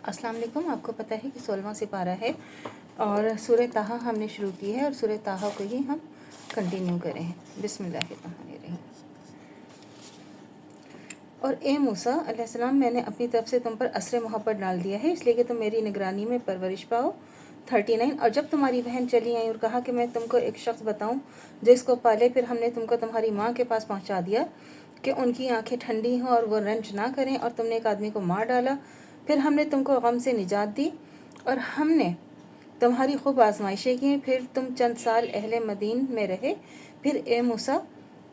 अस्सलाम वालेकुम। आपको पता है कि 16वां सिपारा है और सूरह ताहा हमने शुरू की है और सूरह ताहा को ही हम कंटिन्यू करें हैं। बिस्मिल्लाहिर्रहमानिर्रहीम। और ए मूसा अलैहिस्सलाम, मैंने अपनी तरफ से तुम पर असर मोहब्बत डाल दिया है, इसलिए कि तुम मेरी निगरानी में परवरिश पाओ। 39। और जब तुम्हारी बहन चली आई और कहा कि मैं तुमको एक शख्स बताऊं जो इसको पाले, फिर हमने तुमको तुम्हारी माँ के पास पहुंचा दिया कि उनकी आंखें ठंडी हों और वो रंज ना करें, और तुमने एक आदमी को मार डाला। फिर हमने तुमको गम से निजात दी और हमने तुम्हारी खूब आजमाइशें की। फिर तुम चंद साल अहले मदीन में रहे। फिर ए मूसा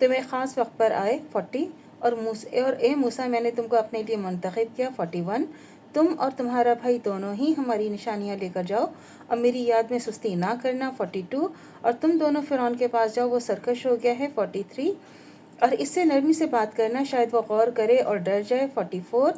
तुम एक ख़ास वक्त पर आए 40। और ए मूसा, मैंने तुमको अपने लिए मुंतखब किया 41। तुम और तुम्हारा भाई दोनों ही हमारी निशानियां लेकर जाओ और मेरी याद में सुस्ती ना करना 42। और तुम दोनों फ़िरौन के पास जाओ, वो सरकश हो गया है 43। और इससे नरमी से बात करना, शायद वो गौर करे और डर जाए 44।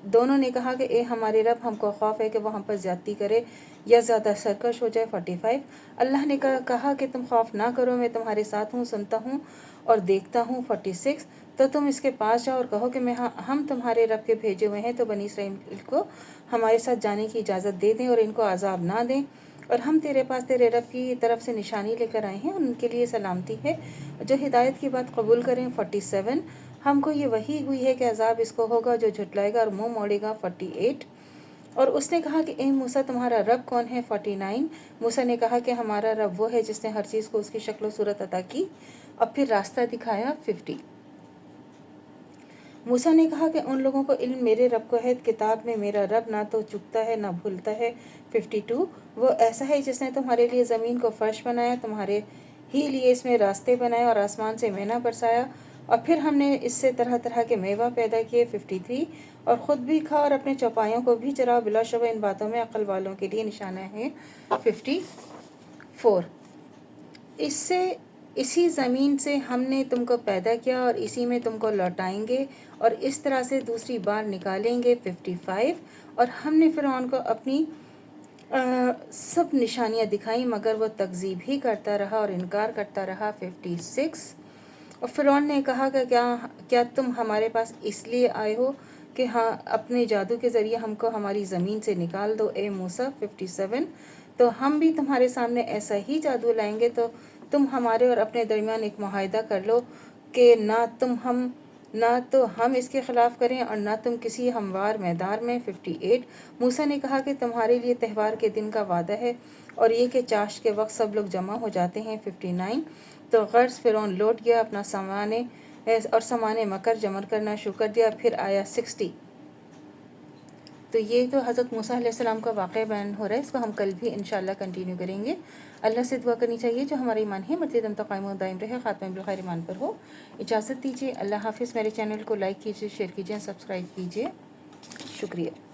दोनों ने कहा कि ए हमारे रब, हमको खौफ है कि वो हम पर ज्यादती करे या ज़्यादा सरकश हो जाए 45। अल्लाह ने कहा कि तुम खौफ ना करो, मैं तुम्हारे साथ हूँ, सुनता हूँ और देखता हूँ 46। तो तुम इसके पास जाओ और कहो कि हम तुम्हारे रब के भेजे हुए हैं, तो बनी इसराइल को हमारे साथ जाने की इजाज़त दे दें और इनको अजाब ना दें, और हम तेरे पास तेरे रब की तरफ से निशानी लेकर आए हैं, उनके लिए सलामती है जो हिदायत की बात कबूल करें 47। हमको ये वही हुई है कि अजाब इसको होगा जो झुटलाएगा और मुंह मोड़ेगा 48। और उसने कहा कि ए मूसा, तुम्हारा रब कौन है 49। मूसा ने कहा कि हमारा रब वो है जिसने हर चीज़ को उसकी शक्ल सूरत अता की और फिर रास्ता दिखाया 50। मूसा ने कहा कि उन लोगों को इल्म मेरे रब को है, किताब में मेरा रब ना तो चुकता है ना भूलता है 52। वो ऐसा है जिसने तुम्हारे लिए ज़मीन को फर्श बनाया, तुम्हारे ही लिए इसमें रास्ते बनाए और आसमान से मैना बरसाया, और फिर हमने इससे तरह तरह के मेवा पैदा किए 53। और ख़ुद भी खा और अपने चौपाइयों को भी चराओ, बिलाशुबह इन बातों में अक्ल वालों के लिए निशाना है 54। इसी ज़मीन से हमने तुमको पैदा किया और इसी में तुमको लौटाएंगे और इस तरह से दूसरी बार निकालेंगे 55। और हमने फ़िरौन को अपनी सब निशानियां दिखाई, मगर वो तकज़ीब ही करता रहा और इनकार करता रहा 56। और फ़िरौन ने कहा कि क्या तुम हमारे पास इसलिए आए हो कि हाँ, अपने जादू के ज़रिए हमको हमारी ज़मीन से निकाल दो ए मूसा 57। तो हम भी तुम्हारे सामने ऐसा ही जादू लाएंगे, तो तुम हमारे और अपने दरमियान एक मुआहदा कर लो कि ना तो हम इसके ख़िलाफ़ करें और ना तुम किसी हमवार मैदान में 58। मूसा ने कहा कि तुम्हारे लिए त्यौहार के दिन का वादा है और ये कि चाश के वक्त सब लोग जमा हो जाते हैं 59। तो गर्ज फ़िरौन लौट गया, अपना सामान मकर जमर करना शुरू कर दिया। फिर आया 60। तो ये तो हज़रत मूसा अलैहिस्सलाम का वाक़या बयान हो रहा है, इसको हम कल भी इंशाअल्लाह कंटिन्यू करेंगे। अल्लाह से दुआ करनी चाहिए जो हमारा ईमान है मज़ीद दम तक कायम व दायम रहे, ख़ात्मा बिल खैर ईमान पर हो। इजाज़त दीजिए, अल्लाह हाफ़िज़। मेरे चैनल को लाइक कीजिए, शेयर कीजिए, सब्सक्राइब कीजिए। शुक्रिया।